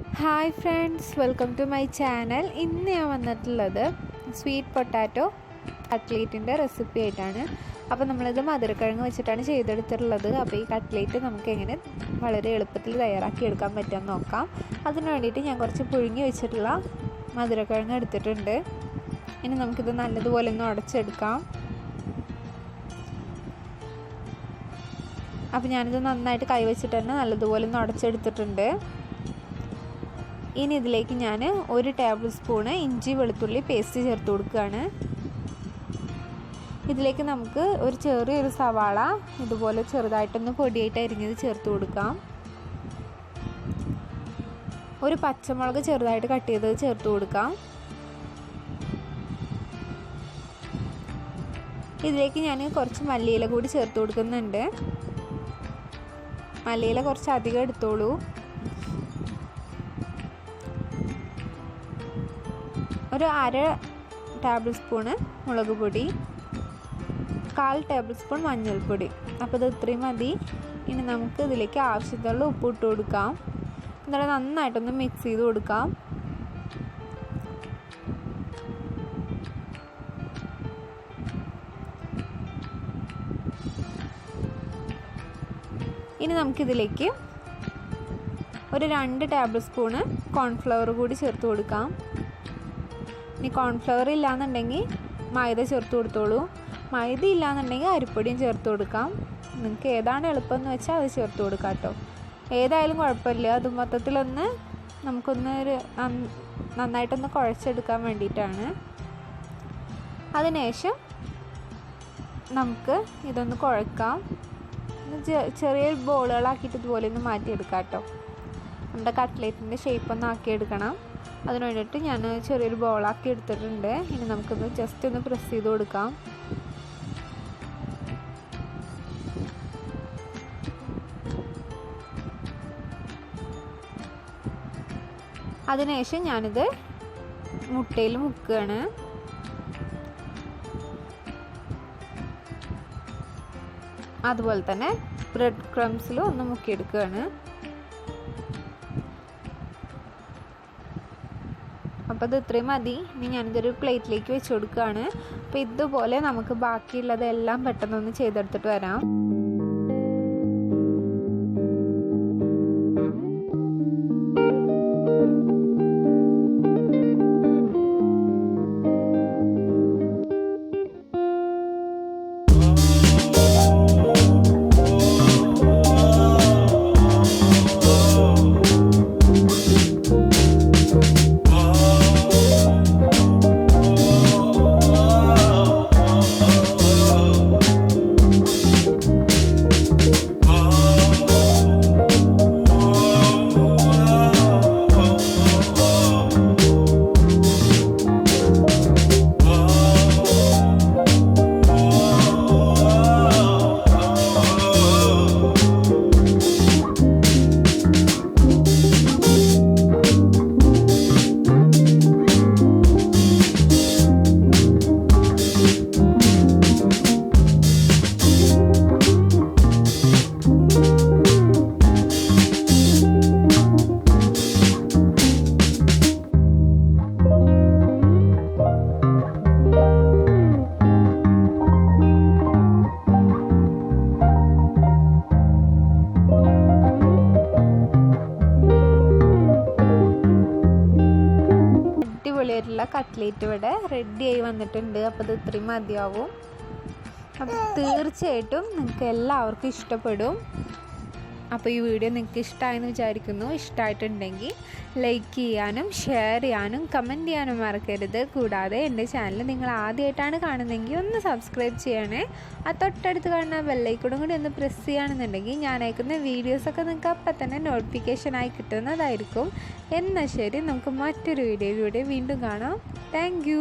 Hi friends, welcome to my channel. ഇന്ന് ഞാൻ വന്നിട്ടുള്ളത് സ്വീറ്റ് പൊട്ടാറ്റോ കട്ട്ലേറ്റിൻ്റെ റെസിപ്പി ആയിട്ടാണ്. അപ്പോൾ നമ്മളിത് മധുരക്കിഴങ്ങ് വെച്ചിട്ടാണ് ചെയ്തെടുത്തിട്ടുള്ളത്. അപ്പോൾ ഈ കട്ട്ലേറ്റ് നമുക്ക് എങ്ങനെ വളരെ എളുപ്പത്തിൽ തയ്യാറാക്കി എടുക്കാൻ പറ്റുമെന്ന് നോക്കാം. അതിന് വേണ്ടിയിട്ട് ഞാൻ കുറച്ച് പുഴുങ്ങി വെച്ചിട്ടുള്ള മധുരക്കിഴങ്ങ് എടുത്തിട്ടുണ്ട്. ഇനി നമുക്കിത് നല്ലതുപോലെ ഒന്ന് ഉടച്ചെടുക്കാം. അപ്പോൾ ഞാനിത് നന്നായിട്ട് കൈവച്ചിട്ട് തന്നെ നല്ലതുപോലെ ഒന്ന് ഉടച്ചെടുത്തിട്ടുണ്ട്. ഇനി ഇതിലേക്ക് ഞാൻ 1 ടേബിൾ സ്പൂണ് ഇഞ്ചി വെളുത്തുള്ളി പേസ്റ്റ് ചേർത്ത് കൊടുക്കുകയാണ്. ഇതിലേക്ക് നമുക്ക് ഒരു ചെറിയൊരു സവാള ഇതുപോലെ ചെറുതായിട്ടൊന്ന് പൊടിയായിട്ട് അരിഞ്ഞത് ചേർത്ത് കൊടുക്കാം. ഒരു പച്ചമുളക് ചെറുതായിട്ട് കട്ട് ചെയ്തത് ചേർത്ത് കൊടുക്കാം. ഇതിലേക്ക് ഞാൻ കുറച്ച് മല്ലിയില കൂടി ചേർത്ത് കൊടുക്കുന്നുണ്ട്. മല്ലിയില കുറച്ച് അധികം എടുത്തോളൂ. ഒരു 1/2 ടേബിൾ സ്പൂണ് മുളക് പൊടി, 1/4 ടേബിൾ സ്പൂൺ മഞ്ഞൾപ്പൊടി. അപ്പോൾ ഇത് ഇത്രയും മതി. ഇനി നമുക്ക് ഇതിലേക്ക് ആവശ്യത്തിനുള്ള ഉപ്പ് ഇട്ട് കൊടുക്കാം. എന്നിട്ട് നന്നായിട്ടൊന്ന് മിക്സ് ചെയ്ത് കൊടുക്കാം. ഇനി നമുക്കിതിലേക്ക് ഒരു 2 ടേബിൾ സ്പൂണ് കോൺഫ്ലവർ കൂടി ചേർത്ത് കൊടുക്കാം. ഇനി കോൺഫ്ലവർ ഇല്ലയെന്നുണ്ടെങ്കിൽ മൈദ ചേർത്ത് കൊടുത്തോളൂ. മൈദ ഇല്ലയെന്നുണ്ടെങ്കിൽ അരിപ്പൊടിയും ചേർത്ത് കൊടുക്കാം. നിങ്ങൾക്ക് ഏതാണ് എളുപ്പമെന്ന് വെച്ചാൽ അത് ചേർത്ത് കൊടുക്കാം കേട്ടോ. ഏതായാലും കുഴപ്പമില്ല. അത് മൊത്തത്തിലൊന്ന് നന്നായിട്ടൊന്ന് കുഴച്ചെടുക്കാൻ വേണ്ടിയിട്ടാണ്. അതിനുശേഷം നമുക്ക് ഇതൊന്ന് കുഴക്കാം. ചെറിയ ബോളുകളാക്കിയിട്ട് ഇതുപോലെ ഒന്ന് മാറ്റിയെടുക്കാം കേട്ടോ. നമ്മുടെ കട്ട്ലേറ്റിൻ്റെ ഷേപ്പൊന്ന് ആക്കിയെടുക്കണം. അതിന് വേണ്ടിയിട്ട് ഞാൻ ചെറിയൊരു ബോളാക്കി എടുത്തിട്ടുണ്ട്. ഇനി നമുക്കൊന്ന് ജസ്റ്റ് ഒന്ന് പ്രസ് ചെയ്ത് കൊടുക്കാം. അതിനുശേഷം ഞാനിത് മുട്ടയിൽ മുക്കുകയാണ്. അതുപോലെ തന്നെ ബ്രെഡ് ക്രംസിലും ഒന്ന് മുക്കിയെടുക്കുകയാണ്. അപ്പോൾ ഇത് ഇത്രയും മതി. ഇനി ഞാനിതൊരു പ്ലേറ്റിലേക്ക് വെച്ച് കൊടുക്കുകയാണ്. അപ്പോൾ ഇതുപോലെ നമുക്ക് ബാക്കിയുള്ളതെല്ലാം പെട്ടെന്നൊന്ന് ചെയ്തെടുത്തിട്ട് വരാം. കട്ട്ലേറ്റ് ഇവിടെ റെഡിയായി വന്നിട്ടുണ്ട്. അപ്പോൾ ഇത് ഇത്രയും മതിയാവും. അപ്പോൾ തീർച്ചയായിട്ടും നിങ്ങൾക്ക് എല്ലാവർക്കും ഇഷ്ടപ്പെടും. അപ്പോൾ ഈ വീഡിയോ നിങ്ങൾക്ക് ഇഷ്ടമായെന്ന് വിചാരിക്കുന്നു. ഇഷ്ടമായിട്ടുണ്ടെങ്കിൽ ലൈക്ക് ചെയ്യാനും ഷെയർ ചെയ്യാനും കമൻറ്റ് ചെയ്യാനും മറക്കരുത്. കൂടാതെ എൻ്റെ ചാനൽ നിങ്ങൾ ആദ്യമായിട്ടാണ് കാണുന്നതെങ്കിൽ ഒന്ന് സബ്സ്ക്രൈബ് ചെയ്യണേ. ആ തൊട്ടടുത്ത് കാണുന്ന ബെല്ലൈക്കണും കൂടി ഒന്ന് പ്രസ് ചെയ്യുകയാണെന്നുണ്ടെങ്കിൽ ഞാൻ അയക്കുന്ന വീഡിയോസൊക്കെ നിങ്ങൾക്ക് അപ്പം തന്നെ നോട്ടിഫിക്കേഷനായി കിട്ടുന്നതായിരിക്കും. എന്നാൽ ശരി, നമുക്ക് മറ്റൊരു വീഡിയോയിലൂടെ വീണ്ടും കാണാം. താങ്ക്